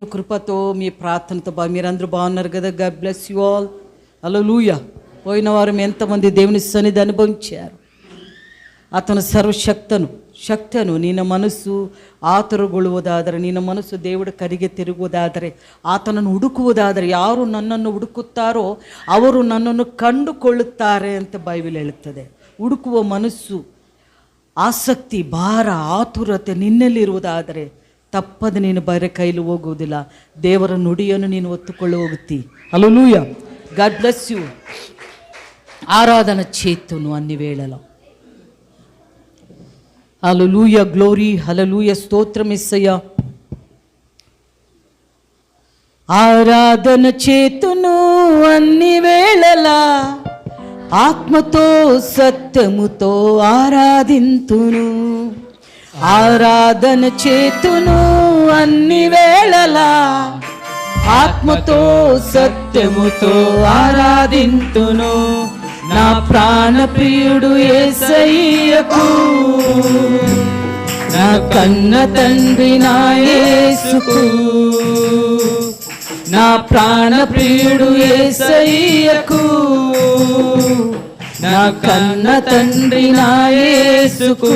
కృపతో మీ ప్రార్థనతో మీరందరూ బాగున్నారు కదా. God bless you all. Hallelujah. పోయిన వారం ఎంతమంది దేవుని సన్నిధి అనుభవించారు. ಆತನ ಶಕ್ತನು ನಿನ್ನ ಮನಸ್ಸು ಆತುರಗೊಳ್ಳುವುದಾದರೆ, ನಿನ್ನ ಮನಸ್ಸು ದೇವರ ಕಡೆಗೆ ತಿರುಗುವುದಾದರೆ, ಆತನನ್ನು ಹುಡುಕುವುದಾದರೆ, ಯಾರು ನನ್ನನ್ನು ಹುಡುಕುತ್ತಾರೋ ಅವರು ನನ್ನನ್ನು ಕಂಡುಕೊಳ್ಳುತ್ತಾರೆ ಅಂತ ಬೈಬಲ್ ಹೇಳುತ್ತದೆ. ಹುಡುಕುವ ಮನಸ್ಸು, ಆಸಕ್ತಿ, ಭಾರ, ಆತುರತೆ ನಿನ್ನಲ್ಲಿರುವುದಾದರೆ ತಪ್ಪದೆ ನೀನು ಬೇರೆ ಕೈಲಿ ಹೋಗುವುದಿಲ್ಲ. ದೇವರ ನುಡಿಯನ್ನು ನೀನು ಒತ್ತುಕೊಳ್ಳಿ ಹೋಗುತ್ತಿ. హల్లెలూయా. God bless you. ఆరాధన చేతును అన్ని వేళలో. హల్లెలూయా. గ్లోరీ. హల్లెలూయా. స్తోత్రం యేసయ్యా. ఆరాధన చేతును అన్ని వేళలా, ఆత్మతో సత్యముతో ఆరాధింతును. ఆరాధన చేతును అన్ని వేళలా, ఆత్మతో సత్యముతో ఆరాధింతును. నా ప్రాణ ప్రియుడు యేసయ్యకు, నా కన్న తండ్రి నా యేసుకు. నా ప్రాణ ప్రియుడు యేసయ్యకు, నా కన్న తండ్రి నా యేసుకు.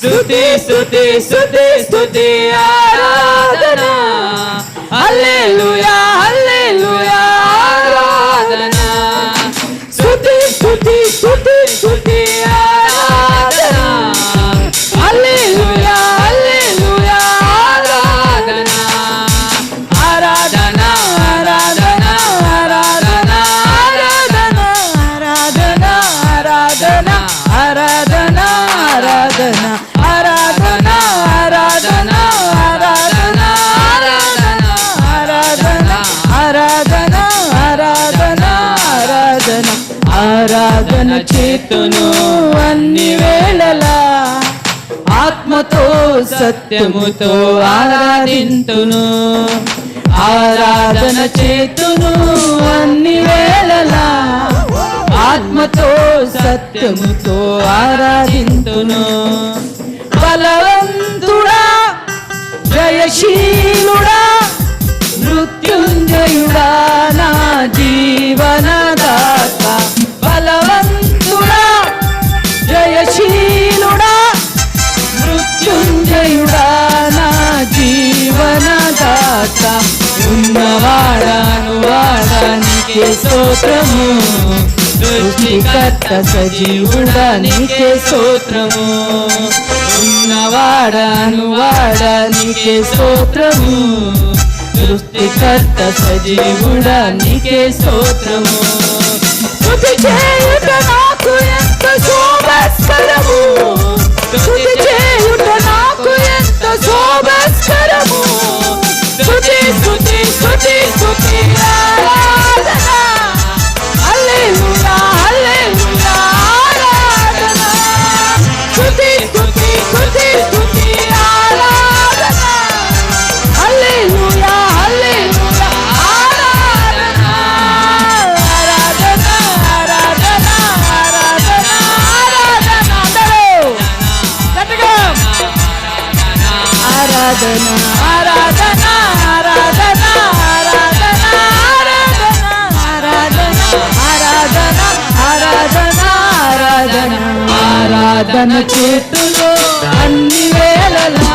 స్తుతి స్తుతి స్తుతి స్తుతి ఆరాధన. హల్లెలూయా హల్లెలూయా ఆరాధన. స్తుతి స్తుతి స్తుతి స్తుతి ఆరాధన. హల్లెలూయా హల్లెలూయా ఆరాధన. ఆరాధన ఆరాధన ఆరాధన ఆరాధన ఆరాధన ఆరాధన ఆరాధన ఆరాధన ఆరాధన ఆరాధన ఆరాధన ఆరాధన ఆరాధన ఆరాధన ఆరాధన ఆరాధన చేతును అన్ని వేళలా, ఆత్మతో సత్యముతో ఆరాధింతును. ఆరాధన చేతును అన్ని వేళలా, ఆత్మతో సత్యముతో ఆరాధింతును. బలవంతుడా, జయశీలుడా, మృత్యుంజయుడా, నా జీవనదాత. బలవంతుడా, జయశీలుడా, మృత్యుంజయుడా, నా జీవనదాత. ఉన్నవాడాను వాడానికే స్తోత్రము, సృష్టికర్త సజీవుడా నీకే స్తోత్రము. ఉన్నవాడాను వాడానికే స్తోత్రము, సృష్టికర్త సజీవుడా నీకే స్తోత్రము. స్తుతి చేయుట నాకు ఎంత శోభస్కరము, స్తుతి చేయుట నాకు ఎంత శోభస్కరము. స్తుతి స్తుతి స్తుతి స్తుతి ఆరాధన. హల్లెలూయా హల్లెలూయా ఆరాధన. స్తుతి స్తుతి స్తుతి స్తుతి ఆరాధన. హల్లెలూయా హల్లెలూయా ఆరాధన. ఆరాధన ఆరాధన ఆరాధన ఆరాధన. అందరూ గట్టిగా ఆరాధన ఆరాధన ఆరాధన ఆరాధన ఆరాధన ఆరాధన ఆరాధన ఆరాధన ఆరాధన చేతులో అన్ని వేళలా,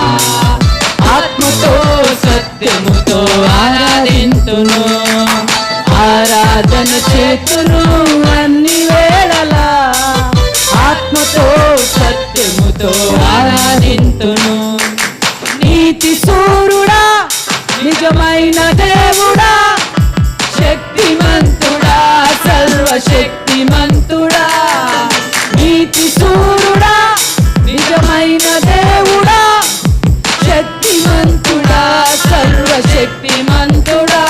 ఆత్మతో సత్యముతో ఆరాధింతును. ఆరాధన చేతులు అన్ని వేళలా, ఆత్మతో సత్యముతో ఆరాధింతును. నీతి సూర్యుడా, నిజమైన దేవుడా, శక్తిమంతుడా, సర్వశక్తిమంతుడా. నీతి సూర్యుడా, నిజమైన దేవుడా, శక్తిమంతుడా, సర్వశక్తిమంతుడా.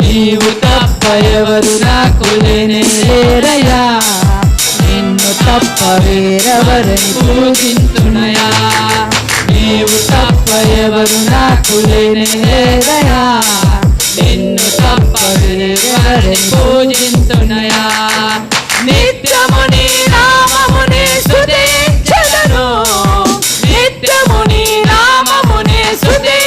నీవు తప్ప ఎవరు నాకు లేరయ్యా, నిన్ను తప్ప వేరెవరిని పూజింతునయా. నీవు తప్ప ఎవరు నాకు లేరయ్యా, నిన్ను తప్ప వేరెవరిని పూజింతునయా. నిత్యము నీ నామముని స్తుతించెదను, నిత్యము నీ నామముని స్తుతి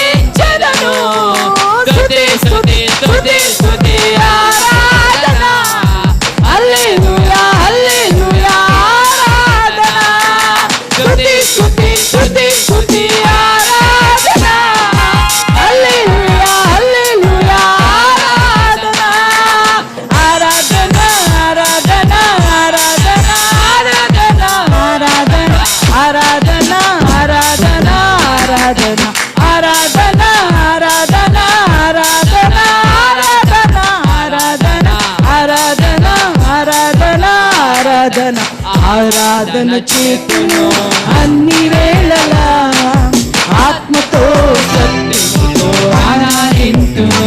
ఆరాధన ఆరాధన ఆరాధన ఆరాధన ఆరాధన ఆరాధన ఆరాధన ఆరాధన చేతును అన్ని వేళలా ఆత్మతో సత్యముతో ఆరాధింతును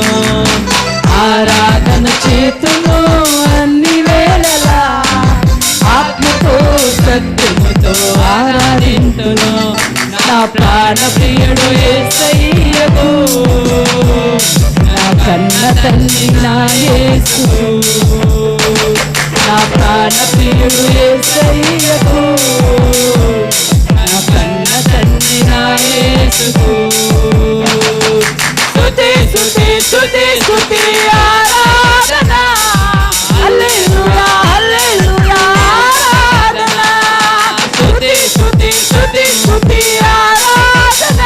ఆరాధన చేతును అన్ని వేళలా ఆత్మతో సత్యముతో ఆరాధింతును నా ప్రాణ ప్రియుడు యేసయ్యకు నా కన్న తండ్రి నా యేసు నా ప్రాణ ప్రియుడు యేసయ్యకు నా కన్న తండ్రి నా యేసుకు స్తుతి స్తుతి స్తుతి స్తుతి ఆరాధన హల్లెలూయా హల్లెలూయా ఆరాధన స్తుతి స్తుతి స్తుతి స్తుతి ఆరాధన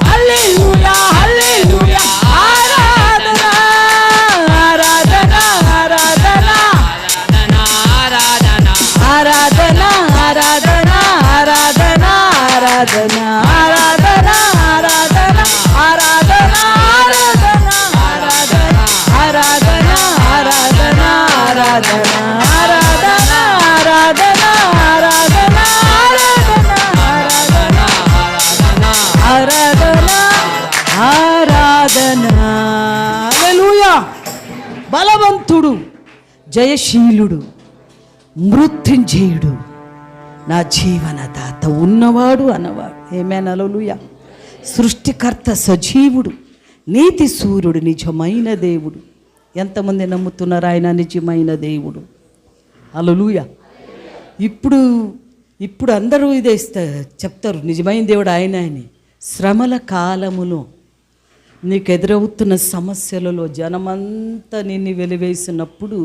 హల్లెలూయా హల్లెలూయా ఆరాధన ఆరాధన ఆరాధన ఆరాధన ఆరాధన ఆరాధన ఆరాధన ఆరాధన ఆరాధన ఆరాధన ఆరాధన ఆరాధన ఆరాధన ఆరాధన ఆరాధన ఆరాధన ఆరాధన ఆరాధన ఆరాధన హల్లెలూయా బలవంతుడు జయశీలుడు మృత్యుంజయుడు నా జీవనదాత ఉన్నవాడు అన్నవాడు ఆమేన్ హల్లెలూయా సృష్టికర్త సజీవుడు నీతి సూర్యుడు నిజమైన దేవుడు ఎంతమంది నమ్ముతున్నారు ఆయన నిజమైన దేవుడు హల్లెలూయా ఇప్పుడు అందరూ ఇదే చెప్తారు నిజమైన దేవుడు ఆయన అని శ్రమల కాలములో నీకు ఎదురవుతున్న సమస్యలలో జనమంతా నిన్ను వెలివేసినప్పుడు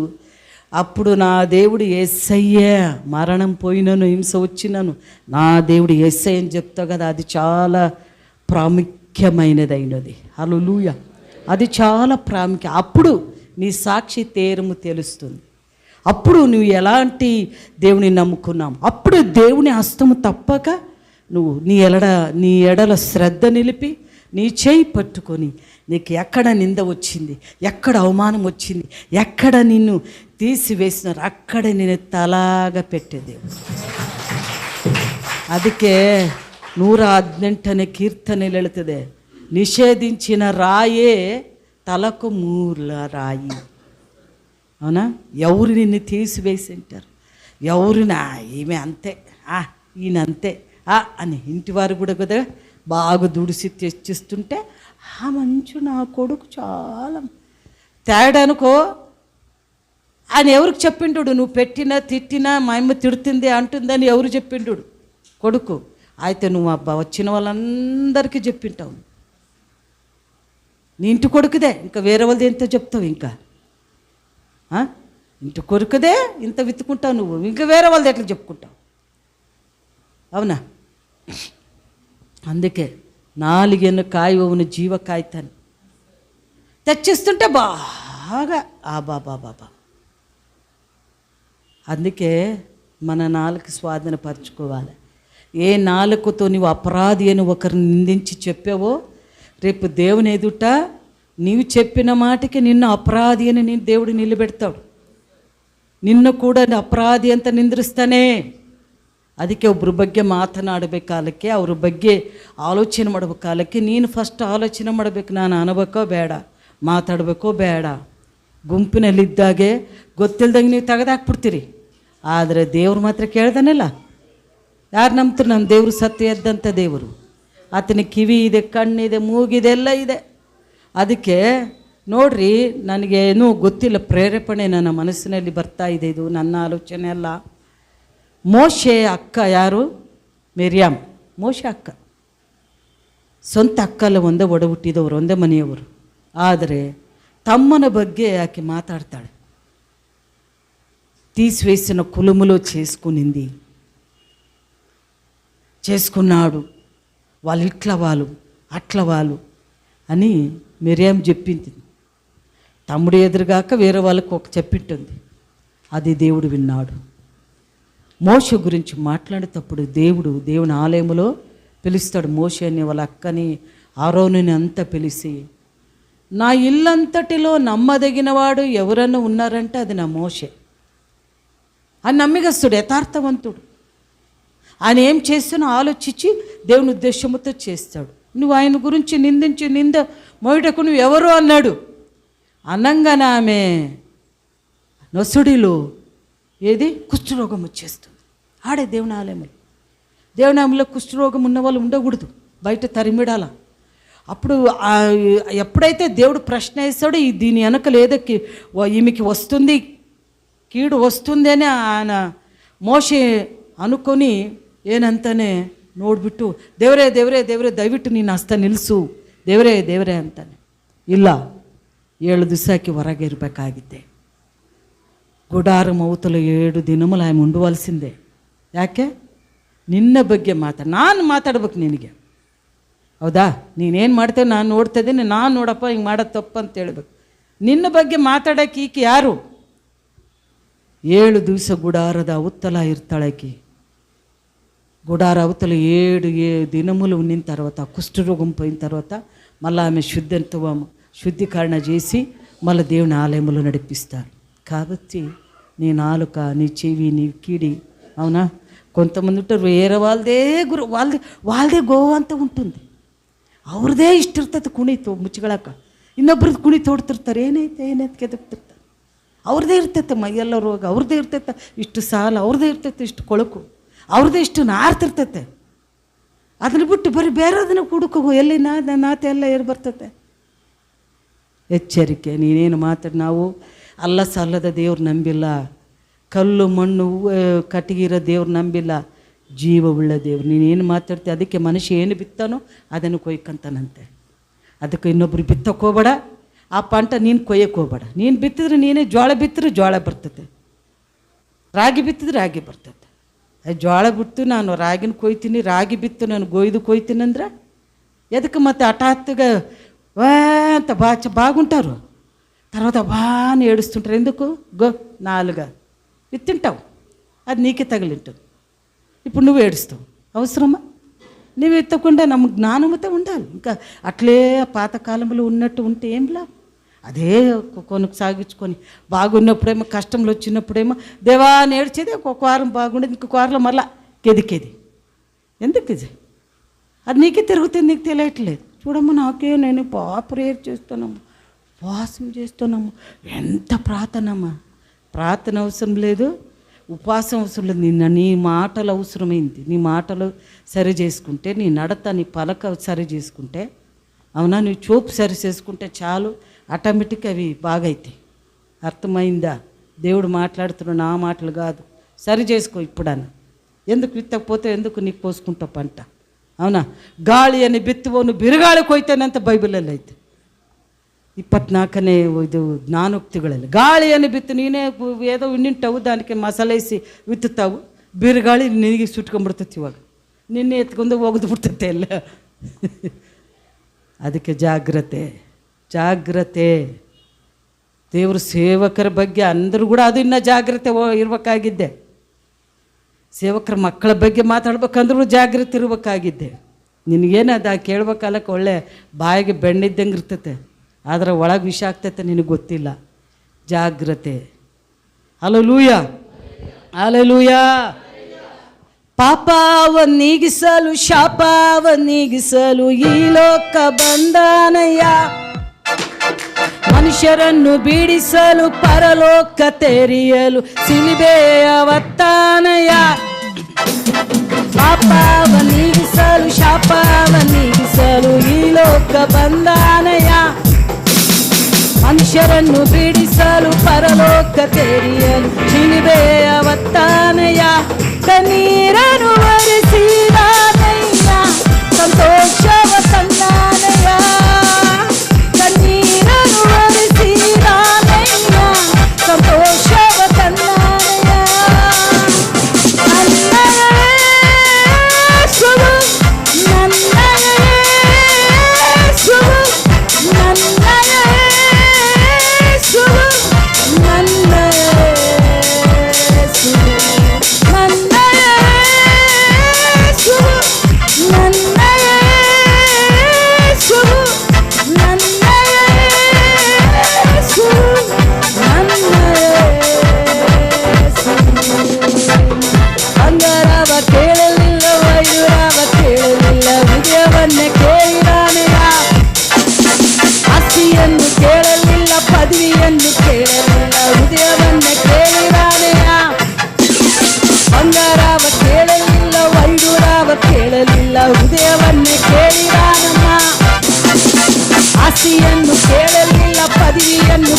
అప్పుడు నా దేవుడు యేసయ్య మరణం పోయినను హింస వచ్చినను నా దేవుడు యేసయ్య అని చెప్తావు కదా అది చాలా ప్రాముఖ్యమైనదైనది హల్లెలూయా అది చాలా ప్రాముఖ్యం అప్పుడు నీ సాక్షి తేరము తెలుస్తుంది అప్పుడు నువ్వు ఎలాంటి దేవుని నమ్ముకున్నావు అప్పుడు దేవుని హస్తము తప్పక నువ్వు నీ ఎడల శ్రద్ధ నిలిపి నీ చేయి పట్టుకొని నీకు ఎక్కడ నింద వచ్చింది ఎక్కడ అవమానం వచ్చింది ఎక్కడ నిన్ను తీసివేసినారు అక్కడ నేను తలాగా పెట్టేదేవు ಅದಕ್ಕೆ 118ನೇ ಕೀರ್ತನೆಯಲ್ಲಿ ಹೇಳ್ತದೆ నిషేధించిన రాయే తలకు మూల రాయి అవునా ఎవరు నిన్ను తీసివేసింటారు ఎవరిని ఈమె అంతే ఈయన అంతే అని ఇంటివారు కూడా కదా బాగా దుడిసి తెచ్చిస్తుంటే ఆ మంచు నా కొడుకు చాలా తేడానుకో ఆయన ఎవరికి చెప్పిండు నువ్వు పెట్టినా తిట్టినా మా అమ్మ తిడుతుంది అంటుందని ఎవరు చెప్పిండు కొడుకు అయితే నువ్వు అబ్బా వచ్చిన వాళ్ళందరికీ చెప్పింటావు నీ ఇంటి కొడుకుదే ఇంకా వేరే వాళ్ళది ఎంత చెప్తావు ఇంకా ఇంటి కొడుకుదే ఇంత విత్తుకుంటావు నువ్వు ఇంకా వేరే వాళ్ళది ఎట్లా చెప్పుకుంటావు అవునా అందుకే 4 కాయవున జీవకాయతాన్ని తెచ్చిస్తుంటే బాగా బాబా అందుకే మన నాలుక స్వాధీనపరచుకోవాలి ఏ నాలుకతో నువ్వు అపరాధి అని ఒకరిని నిందించి చెప్పావో రేపు దేవుని ఎదుట నీవు చెప్పిన మాటకి నిన్ను అపరాధి అని నేను దేవుడు నిలబెడతాడు ನಿನ್ನ ಕೂಡ ಅಪರಾಧಿ ಅಂತ ನಿಂದ್ರಿಸ್ತಾನೆ. ಅದಕ್ಕೆ ಒಬ್ಬರ ಬಗ್ಗೆ ಮಾತನಾಡಬೇಕಾಲಕ್ಕೆ ಅವ್ರ ಬಗ್ಗೆ ಆಲೋಚನೆ ಮಾಡಬೇಕಾಲಕ್ಕೆ ನೀನು ಫಸ್ಟ್ ಆಲೋಚನೆ ಮಾಡಬೇಕು, ನಾನು ಅನ್ನಬೇಕೋ ಬೇಡ, ಮಾತಾಡಬೇಕೋ ಬೇಡ. ಗುಂಪಿನಲ್ಲಿದ್ದಾಗೆ ಗೊತ್ತಿಲ್ದಂಗೆ ನೀವು ತೆಗೆದಾಕ್ಬಿಡ್ತೀರಿ. ಆದರೆ ದೇವ್ರು ಮಾತ್ರ ಕೇಳ್ದಾನಲ್ಲ, ಯಾರು ನಂಬ್ತಾರೆ? ನಮ್ಮ ದೇವರು ಸತ್ಯ ಎದ್ದಂಥ ದೇವರು. ಆತನಿಗೆ ಕಿವಿ ಇದೆ, ಕಣ್ಣಿದೆ, ಮೂಗಿದೆ, ಎಲ್ಲ ಇದೆ. ಅದಕ್ಕೆ ನೋಡ್ರಿ, ನನಗೇನೂ ಗೊತ್ತಿಲ್ಲ, ಪ್ರೇರೇಪಣೆ ನನ್ನ ಮನಸ್ಸಿನಲ್ಲಿ ಬರ್ತಾ ಇದೆ, ಇದು ನನ್ನ ಆಲೋಚನೆ ಅಲ್ಲ. ಮೋಶೆ ಅಕ್ಕ ಯಾರು? ಮಿರ್ಯಾಮ್. ಮೋಶೆ ಅಕ್ಕ, ಸ್ವಂತ ಅಕ್ಕಲ್ಲ, ಒಂದೇ ಒಡ ಹುಟ್ಟಿದವರು, ಒಂದೇ ಮನೆಯವರು. ಆದರೆ తమ్మన ಬಗ್ಗೆ ఆಕೆ మాట్లాడతాడు. తీసివేసిన కులములో చేసుకున్నాడు, వాళ్ళు ఇట్ల వాళ్ళు అట్ల వాళ్ళు అని మిర్యామ్ చెప్పింది. తమ్ముడు ఎదురుగాక వేరే వాళ్ళకు ఒక చెప్పింటుంది, అది దేవుడు విన్నాడు. మోషే గురించి మాట్లాడేటప్పుడు దేవుడు దేవుని ఆలయంలో పిలుస్తాడు. మోషేని వాళ్ళ అక్కని ఆరోనుని అంతా పిలిచి, నా ఇల్లంతటిలో నమ్మదగినవాడు ఎవరన్నా ఉన్నారంటే అది నా మోషే. ఆయన నమ్మిగస్తుడు, యథార్థవంతుడు. ఆయన ఏం చేస్తున్నా ఆలోచించి దేవుని ఉద్దేశంతో చేస్తాడు. నువ్వు ఆయన గురించి నిందించి నింద మోయుటకు నువ్వు ఎవరు అన్నాడు. అనంగానే ఆమె నొసుడిలో కుష్ఠరోగం వచ్చేస్తుంది. ఆడే దేవుని ఆలయంలో, దేవుని ఆలయంలో కుష్ఠరోగం ఉన్న వాళ్ళు ఉండకూడదు, బయట తరిమిడాల. అప్పుడు ఎప్పుడైతే దేవుడు ప్రశ్న వేస్తాడో దీని వెనకలు ఈమెకి వస్తుంది, కీడు వస్తుంది అని ఆయన మోషే అనుకొని ఏనంతనే ನೋಡ್ಬಿಟ್ಟು ದೇವರೇ ದೇವರೇ ದೇವರೇ ದಯವಿಟ್ಟು ನೀನು ಹಸ್ತ ನಿಲ್ಲಿಸು, ದೇವರೇ ದೇವರೇ ಅಂತಾನೆ. ಇಲ್ಲ, 7 ದಿವಸಕ್ಕೆ ಹೊರಗೆ ಇರಬೇಕಾಗಿದ್ದೆ. ಗುಡಾರ ಮೌತಲು 7 ದಿನములు ಆమె ఉండవలసిందే. ಯಾಕೆ? ನಿನ್ನ ಬಗ್ಗೆ ನಾನು ಮಾತಾಡ್ಬೇಕು ನಿನಗೆ, ಹೌದಾ? ನೀನೇನು ಮಾಡ್ತೇವೆ ನಾನು ನೋಡ್ತಾ ಇದ್ದೀನಿ, ನಾನು ನೋಡಪ್ಪ ಹಿಂಗೆ ಮಾಡೋದು ತಪ್ಪು ಅಂತ ಹೇಳ್ಬೇಕು. ನಿನ್ನ ಬಗ್ಗೆ ಮಾತಾಡೋಕೆ ಈಕೆ ಯಾರು? 7 ದಿವಸ ಗುಡಾರದ ಅವತ್ತಲ ఇర్తాళకి. గుడార అవతల 7 దినములు ఉన్న తర్వాత, కుష్ఠరోగం పోయిన తర్వాత మళ్ళీ ఆమె శుద్ధీకరణ చేసి మళ్ళీ దేవుని ఆలయంలో నడిపిస్తారు. కాబట్టి నీ నాలుక, నీ చెవి, నీ కిడి, అవునా? కొంతమంది ఉంటారు వేరే వాళ్ళదే ಗೋವ ಅಂತ ఉంటుంది, ಅವ್ರದೇ ಇಷ್ಟ ಇರ್ತೈತೆ ಕುಣಿ ಮುಚ್ಕೊಳಕ, ಇನ್ನೊಬ್ರದ್ದು ಕುಣಿ ತೋಡ್ತಿರ್ತಾರೆ, ಏನೈತೆ ಕೆದಕ್ತಿರ್ತಾರೆ. ಅವ್ರದ್ದೇ ಇರ್ತೈತೆ ಮೈಯೆಲ್ಲ ರೋಗ, ಅವ್ರದ್ದೇ ಇರ್ತೈತೆ ಇಷ್ಟು ಸಾಲ, ಅವ್ರದ್ದೇ ಇರ್ತೈತೆ ಇಷ್ಟು ಕೊಳಕು, ಅವ್ರದ್ದೇ ಇಷ್ಟು ನಾರ್ತಿರ್ತೈತೆ. ಅದನ್ನು ಬಿಟ್ಟು ಬರೀ ಬೇರೆದನ್ನು ಹುಡುಕೋ, ಎಲ್ಲಿ ನಾತೆ ಎಲ್ಲ ಏರು ಬರ್ತೈತೆ. ಎಚ್ಚರಿಕೆ, ನೀನೇನು ಮಾತಾಡಿ. ನಾವು ಅಲ್ಲ ಸಲ್ಲದ ದೇವ್ರು ನಂಬಿಲ್ಲ, ಕಲ್ಲು ಮಣ್ಣು ಕಟ್ಟಿಗಿರೋ ದೇವ್ರು ನಂಬಿಲ್ಲ, ಜೀವವುಳ್ಳ ದೇವ್ರು. ನೀನೇನು ಮಾತಾಡ್ತೀವಿ, ಅದಕ್ಕೆ ಮನುಷ್ಯ ಏನು ಬಿತ್ತಾನೋ ಅದನ್ನು ಕೊಯ್ಕಂತಾನಂತೆ. ಅದಕ್ಕೆ ಇನ್ನೊಬ್ರು ಬಿತ್ತಕ್ಕೆ ಹೋಗ್ಬೇಡ, ಆ ಪಂಟ ನೀನು ಕೊಯ್ಯಕ್ಕೆ ಹೋಗ್ಬೇಡ. ನೀನು ಬಿತ್ತಿದ್ರೆ ನೀನೇ, ಜೋಳ ಬಿತ್ತಿದ್ರೆ ಜೋಳ ಬರ್ತೈತೆ, ರಾಗಿ ಬಿತ್ತಿದ್ರೆ ರಾಗಿ ಬರ್ತೈತೆ. ಜೋಳ ಬಿಟ್ಟು ನಾನು ರಾಗಿನ ಕೊಯ್ತೀನಿ, ರಾಗಿ ಬಿತ್ತು ನಾನು ಗೊಯ್ದು ಕೊಯ್ತೀನಿ ಅಂದ್ರೆ ಎದಕ್ಕೆ? ಮತ್ತೆ ಹಠಾತ್ಗೆ వా ಅಂತ బాగుంటారు, తర్వాత బాగా ఏడుస్తుంటారు. ఎందుకు? నాలుగా విత్తింటావు, అది నీకే తగిలింటుంది. ఇప్పుడు నువ్వు ఏడుస్తావు, అవసరమా? నువ్వు ఎత్తకుండా నమ్మ జ్ఞానముతో ఉండాలి. ఇంకా అట్లే పాతకాలంలో ఉన్నట్టు ఉంటే ఏం లాభం? అదే కొనసాగించుకొని బాగున్నప్పుడేమో, కష్టంలో వచ్చినప్పుడేమో దేవా నేర్చేది, ఒక వారం బాగుండేది, ఇంకొక వారంలో మళ్ళా కెదికేది. ఎందుకు ఇది? అది నీకే తిరుగుతుంది, నీకు తెలియట్లేదు. చూడమ్మా, నాకే నేను ప్రేయర్ చేస్తున్నాము, ఉపవాసం చేస్తున్నాము, ఎంత ప్రార్థనమ్మా. ప్రార్థన అవసరం లేదు, ఉపవాసం అవసరం లేదు. నీ మాటలు అవసరమైంది. నీ మాటలు సరి చేసుకుంటే, నీ నడత, నీ పలక సరి చేసుకుంటే, అవునా, నీ చూపు సరి చేసుకుంటే చాలు, ఆటోమేటిక్గా అవి బాగైతాయి. అర్థమైందా? దేవుడు మాట్లాడుతున్నాడు, నా మాటలు కాదు. సరి చేసుకో ఇప్పుడన్నా. ఎందుకు విత్తకపోతే ఎందుకు నీకు పోసుకుంటావు పంట? అవునా? ಗಾಳಿ అని ಬಿತ್ತುವನು ಬಿರುಗಾಳಿ ಕೊಯ್ತಾನಂತ ಬೈಬಲಲ್ಲಿ ಐತೆ. 24ನೇ ಇದು ಜ್ಞಾನೋಕ್ತಿಗಳಲ್ಲಿ. ಗಾಳಿಯನ್ನು ಬಿತ್ತು, ನೀನೇ ఏదో ಉಣ್ಣಿಂಟಾವು, దానికి ಮಸಾಲೇಸಿ ವಿತ್ತುತ್ತಾವು, ಬಿರುಗಾಳಿ ನಿನಗೆ ಸುಟ್ಕೊಂಡ್ಬಿಡ್ತೈತಿ. ಇವಾಗ ನಿನ್ನೆ ಎತ್ಕೊಂಡು ಒಗೆದು ಬಿಡ್ತೈತೆ ಎಲ್ಲ. ಅದಕ್ಕೆ ಜಾಗ್ರತೆ. ದೇವರು ಸೇವಕರ ಬಗ್ಗೆ ಅಂದರೂ ಕೂಡ ಅದು ಇನ್ನೂ ಜಾಗ್ರತೆ ಇರಬೇಕಾಗಿದ್ದೆ. ಸೇವಕರ ಮಕ್ಕಳ ಬಗ್ಗೆ ಮಾತಾಡ್ಬೇಕಂದ್ರೂ ಜಾಗ್ರತೆ ಇರಬೇಕಾಗಿದ್ದೆ. ನಿನಗೇನದ ಕೇಳ್ಬೇಕಾಲಕ್ಕೆ ಒಳ್ಳೆ ಬಾಯಿಗೆ ಬೆಣ್ಣಿದ್ದಂಗೆ ಇರ್ತೈತೆ, ಆದರೆ ಒಳಗೆ ವಿಷ ಆಗ್ತೈತೆ, ನಿನಗೆ ಗೊತ್ತಿಲ್ಲ. ಜಾಗ್ರತೆ. Hallelujah, hallelujah. ಪಾಪವನ್ನು ನೀಗಿಸಲು, ಶಾಪವನ್ನು ನೀಗಿಸಲು ಈ ಲೋಕ ಬಂದಾನಯ್ಯ. ಮನುಷ್ಯರನ್ನು ಬೀಡಿಸಲು, ಪರಲೋಕ ತೆರೆಯಲು ಸಿಲುಬೆಯ ಒತ್ತಾನಯ್ಯ. ಪಾಪವನ್ನು ನೀಗಿಸಲು, ಶಾಪವನ್ನು ನೀಗಿಸಲು ಈ ಲೋಕ ಬಂದಾನಯ್ಯ. ಮನುಷ್ಯರನ್ನು ಬೀಡಿಸಲು, ಪರಲೋಕ ತೆರೆಯಲು ಸಿಲುಬೆಯ ಒತ್ತಾನಯ್ಯ. ಕಣ್ಣೀರನ್ನು ಒರೆಸಿದಾನಯ್ಯ, ಸಂತೋಷವ ತಂದಾನಯ್ಯ. ಕಣ್ಣೀರನ್ನು ಒರೆಸಿದಾನಯ್ಯ, ಸಂತೋಷವ ತಂದಾನಯ್ಯ. ನನ್ನ ಯೇಸುವು, ನನ್ನ ಯೇಸುವು, ನನ್ನ ಯೇಸುವು, ನನ್ನ ಯೇಸುವು, ನನ್ನ ಯೇಸುವು.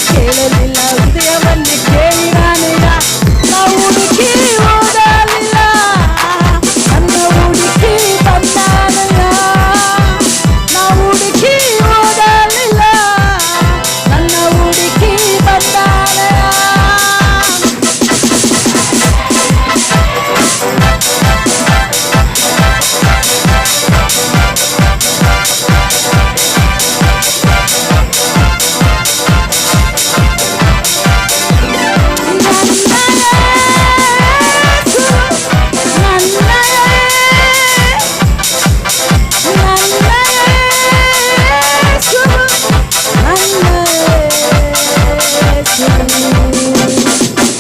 ಕೇಳಲಿಲ್ಲ, ಹೃದಯವನ್ನೇ ಕೇಳಿದಾನೆಯ. ನಾವು ಹುಡುಕಿ ಹೋಗಲಿಲ್ಲ, ನನ್ನ ಹುಡುಕಿ ಬಂದಾನೆಯ. ನಾವು ಹುಡುಕಿ ಹೋಗಲಿಲ್ಲ, ನನ್ನ ಹುಡುಕಿ ಬಂದಾನೆಯ.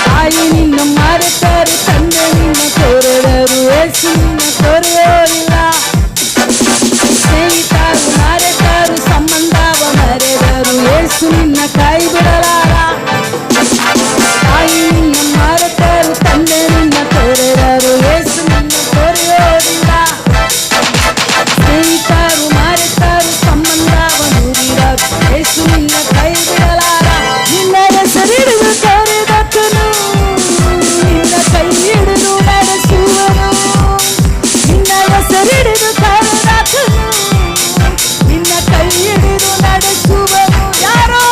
ತಾಯಿ ನಿನ್ನ ಮರೆತರು, ತಂದೆ ನಿನ್ನ ತೊರೆದರು, ಯೇಸು ನಿನ್ನ ತೊರೆಯೋರಿಲ್ಲ. ಸ್ನೇಹಿತರು ಮರೆತರು, ಸಂಬಂಧವ ಮರೆದರು, ಯೇಸು ನಿನ್ನ ಕೈ ಬಿಡಲಾರ. ತಾಯಿ ನಿನ್ನ ಮರೆತರು, ತಂದೆ ನಿನ್ನ ತೊರೆದರು, ಯೇಸು ನಿನ್ನ ತೊರೆಯೋರಿಲ್ಲ. ಸ್ನೇಹಿತರು ಮರೆತರು, ಸಂಬಂಧವ ಮುರಿದರು, ಯೇಸು ನಿನ್ನ ಕೈ ಬಿಡಲಾರ. ನಿನ್ನ ಹೆಸರಿಡಿದು ಕರೆದಕ್ಕನು, ನಿನ್ನ ಕೈ ಹಿಡಿದು ನಡೆಸುವನು. ನಿನ್ನ ಹೆಸರಿಡಿದು ಕರೆದಕ್ಕನು, ನಿನ್ನ ಕೈ ಹಿಡಿದು ನಡೆಸುವನು. ಯಾರೋ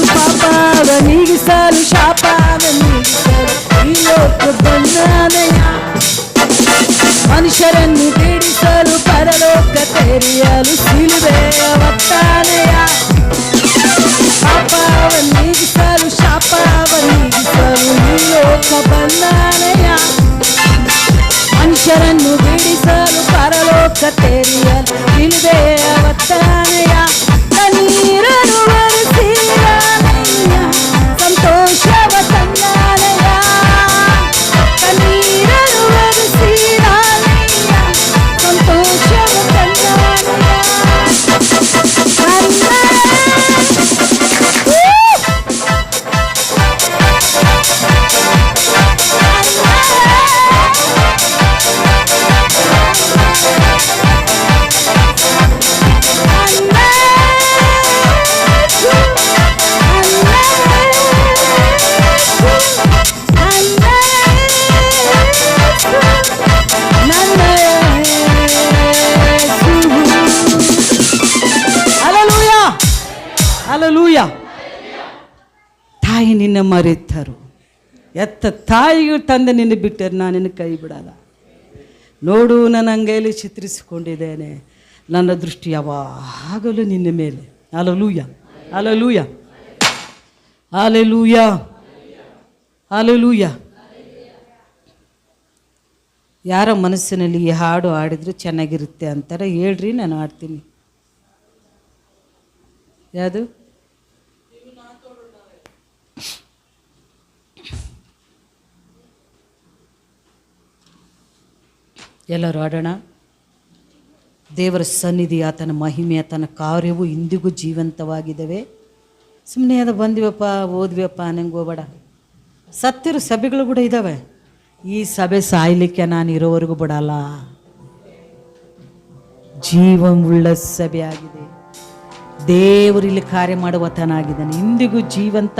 ಪಾಪವ ನೀಗಿಸಲು, ಶಾಪವ ನೀಗಿಸಲು ಈ ಲೋಕ ಬಂದಾನೆಯ. ಮನುಷ್ಯರನ್ನು ಬಿಡಿಸಲು, ಪರಲೋಕ ತೆರೆಯಲು ಶಿಲುಬೆಯ ಹೊತ್ತಾನೆಯ. ಪಾಪವ ನೀಗಿಸಲು, ಶಾಪವ ನೀಗಿಸಲು ಈ ಲೋಕ ಬಂದಾನೆಯ. ಮನುಷ್ಯರನ್ನು ಬಿಡಿಸಲು, ಪರಲೋಕ ತೆರೆಯಲು ಶಿಲುಬೆಯ ಹೊತ್ತಾನೆಯ. ಕಣ್ಣೀರನ್ನು ಒರೆಸಿದಾನೆಯ, ಸಂತೋಷವ ತಂದಾನೆಯ. ಕಣ್ಣೀರನ್ನು ಒರೆಸಿದಾನೆಯ, ಸಂತೋಷವ ತಂದಾನೆಯ. ಹಲ್ಲೆಲೂಯಾ. ತಾಯಿ ನಿನ್ನ ಮರೆತರು, ಎತ್ತ ತಾಯಿಯು ತಂದೆ ನಿನ್ನ ಬಿಟ್ಟರು, ನಾನು ನಿನ್ನ ಕೈ ಬಿಡಲ್ಲ. ನೋಡು, ನನ್ನ ಅಂಗೈಯಲ್ಲಿ ಚಿತ್ರಿಸಿಕೊಂಡಿದ್ದೇನೆ, ನನ್ನ ದೃಷ್ಟಿ ಯಾವಾಗಲೂ ನಿನ್ನ ಮೇಲೆ. Hallelujah, hallelujah, hallelujah, hallelujah. ಯಾರ ಮನಸ್ಸಿನಲ್ಲಿ ಈ ಹಾಡು ಹಾಡಿದ್ರೆ ಚೆನ್ನಾಗಿರುತ್ತೆ ಅಂತಾರೆ, ಹೇಳ್ರಿ, ನಾನು ಹಾಡ್ತೀನಿ. ಯಾವುದು? ಎಲ್ಲರೂ ಹಾಡೋಣ. ದೇವರ ಸನ್ನಿಧಿ, ಆತನ ಮಹಿಮೆ, ಆತನ ಕಾರ್ಯವು ಇಂದಿಗೂ ಜೀವಂತವಾಗಿದ್ದಾವೆ. ಸುಮ್ಮನೆ ಅದು ಬಂದಿವಪ್ಪ ಓದ್ವಿಯಪ್ಪ ನಂಗೆ ಹೋಗಬೇಡ. ಸತ್ತಿರೋ ಸಭೆಗಳು ಕೂಡ ಇದ್ದಾವೆ. ಈ ಸಭೆ ಸಾಯ್ಲಿಕ್ಕೆ ನಾನು ಇರೋವರೆಗೂ ಬಿಡಲ್ಲ. ಜೀವವುಳ್ಳ ಸಭೆ ಆಗಿದೆ. ದೇವರು ಇಲ್ಲಿ ಕಾರ್ಯ ಮಾಡುವತನಾಗಿದ್ದಾನೆ. ಇಂದಿಗೂ ಜೀವಂತ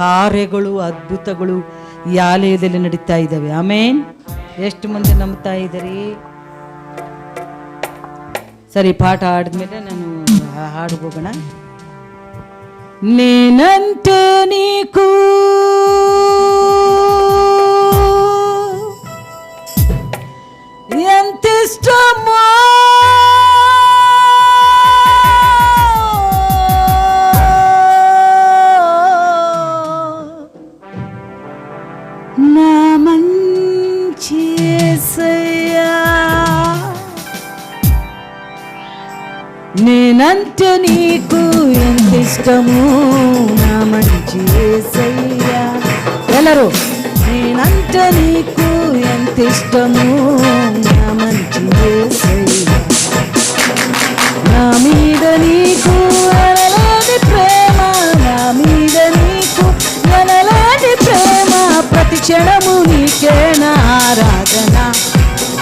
ಕಾರ್ಯಗಳು, ಅದ್ಭುತಗಳು ಈ ಆಲಯದಲ್ಲಿ ನಡೀತಾ ಇದ್ದಾವೆ. ಆಮೇನ್. ಎಷ್ಟು ಮಂದಿ ನಂಬ್ತಾ ಇದ್ದೀರಿ? ಸರಿ, ಪಾಠ ಆಡಿದ್ಮೇಲೆ ನಾನು ಹಾಡು ಹೋಗೋಣ. నేనంటే నీకు ఎంత ఇష్టమో నా మంచి యేసయ్యా, నేనంటే నేనంటే నీకు ఎంత ఇష్టము నా మంచి యేసయ్యా. ఎల్లరూ నేనంటే నీకు ఎంత ఇష్టము నా మంచి యేసయ్యా. నా మీద నీకు ఎనలేని ప్రేమ, నా మీద నీకు ఎనలేని ప్రేమ. ప్రతి క్షణము నీకే నా ఆరాధన,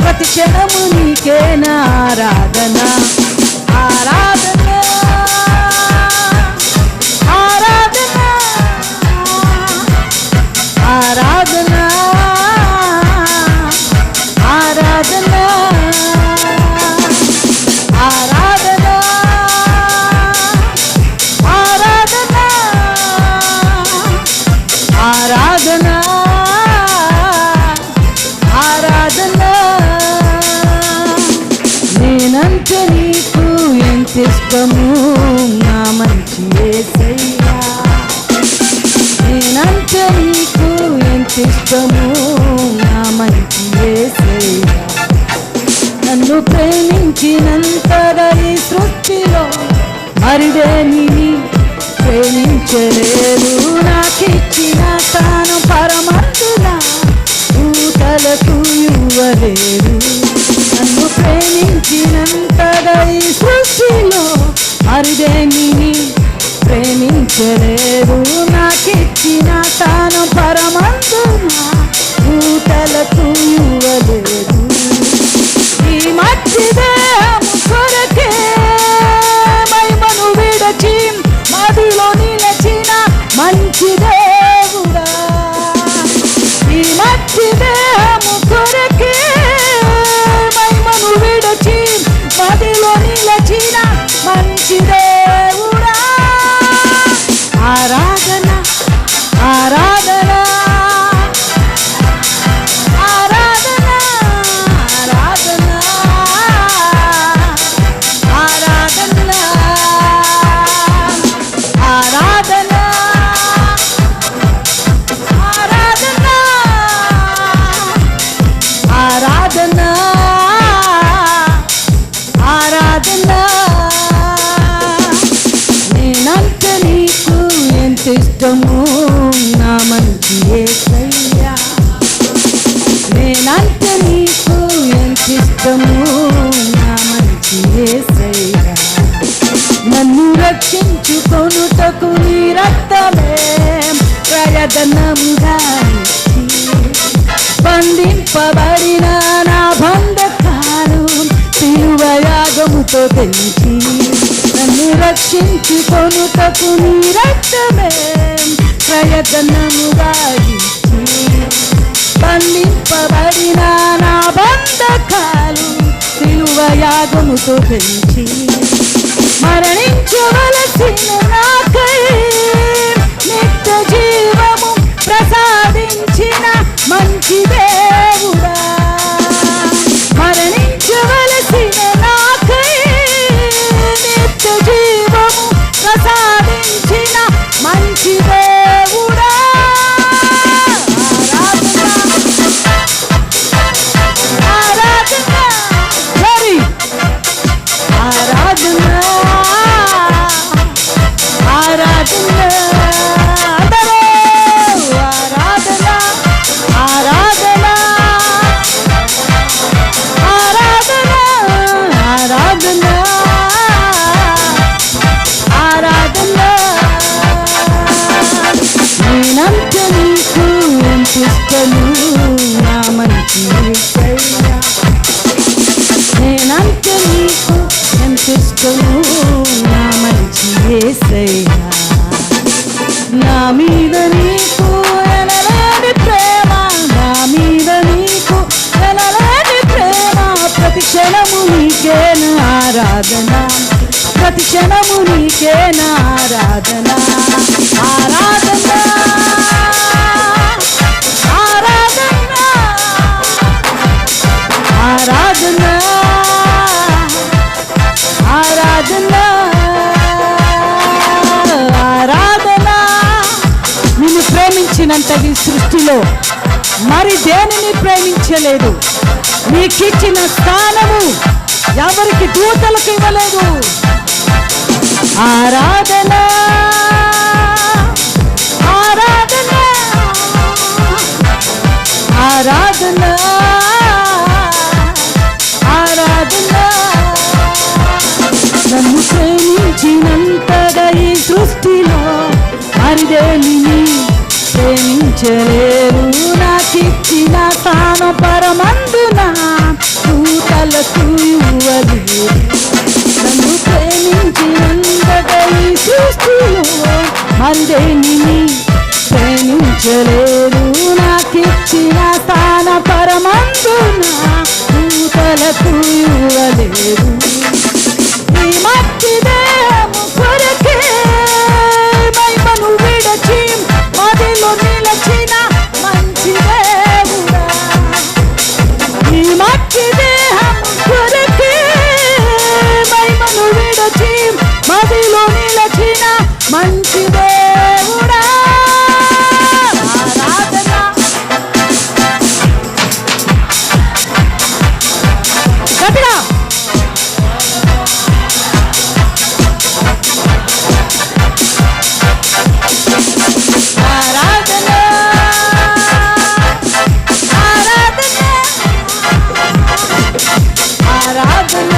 ప్రతి క్షణము నీకే నా ఆరాధన. ఆరాధన ఆరాధన ఆరాధన ఆరాధన ఆరాధన ఆరాధన ఆరాధన ఆరాధన. నేనంటే నీకు ఎంత ఇష్టము నా మంచి యేసయ్యా. నేనంటే నీకు ఎంత ఇష్టము నా మంచి యేసయ్యా. నన్ను ప్రేమించినంతగా ఈ సృష్టిలో మరిదేనిని ప్రేమించలేదు. నాకిచ్చిన తాను పరమంతున దూతలకు ఇవ్వలేదు. నన్ను ప్రేమించినంతగా ఈ సృష్టిలో మరిదేనిని ప్రేమించలేదు. నాకిచ్చిన తాను పరమంతున దూతలకు ఇవ్వలేదు. ఈ మట్టి దేహము కొరకే మహిమను విడచి మదిలో నిలచిన మంచి దేవుడా. ఈ మట్టి దేహము కొరకే మహిమను విడచి మదిలో నిలచిన మంచి దేవుడా. ఆరాధన ఆరాధన ఆరాధన ఆరాధన ఆరాధన ఆరాధన ఆరాధన ఆరాధన. నేనంటే నీకు ఎంత ఇష్టము నా మంచి యేసయ్యా. నేనంటే నీకు ఎంత ఇష్టము నా మంచి యేసయ్యా. నన్ను రక్షించుకొనుటకు నీ రక్తమే ప్రయత్నముగా బంధింపబడిన నా బంధకాలు సిలువ యాగముతో తెంచి. నన్ను రక్షించుకొనుటకు నీ రక్తమే ప్రయత్నముగా బంధింపబడిన నా బంధకాలు సిలువ యాగముతో తెంచి. మరణించవలసిన నాకై నిత్య జీవము ప్రసాదించిన మంచి దేవుడా. మరణించవలసిన నాకై నిత్య జీవము ప్రసాదించిన మంచి దేవుడా. ఆరాధన ఆరాధన ఆరాధన అందరూ ఆరాధన ఆరాధన ఆరాధన ఆరాధన ఆరాధన. నేనంటే నీకు ఎంత ఇష్టము నా మంచి యేసయ్యా. నేనంటే నీకు ఎంత ఇష్టము నా మంచి యేసయ్యా. నా మీద నీకు ఎనలేని ప్రేమ, నా మీద నీకు ఎనలేని ప్రేమ. ప్రతి క్షణము నీకే నా ఆరాధన, ప్రతి క్షణము నీకే నా ఆరాధన. ఆరాధన ఆరాధన ఆరాధన ఆరాధన ఆరాధన. నిన్ను ప్రేమించినంతగా ఈ సృష్టిలో మరి దేనిని ప్రేమించలేదు. నీకిచ్చిన స్థానము ఎవరికి దూతలకు ఇవ్వలేదు. ఆరాధన ఆరాధన ఆరాధన ఆరాధన. నన్ను ప్రేమించినంతగా ఈ సృష్టిలో మరిదేనిని ప్రేమించలేరు. నాకిచ్చిన తాన పరమందున దూతలకు ఇవ్వలేరు. నన్ను ప్రేమించినంతగా ఈ సృష్టిలో మరిదేనిని ప్రేమించలేరు. నాకిచ్చిన తాన పరమందున దూతలకు ఇవ్వలేరు. ఈ మట్టి దేహము కొరకే మహిమను విడచి మదిలో నిలచిన మంచి దేవుడా. ఈ మట్టి దేహము కొరకే మహిమను విడచి మదిలో నిలచిన మంచి దేవుడా. ఆరాధన గట్టిగా ఆరాధన ఆరాధన ఆరాధన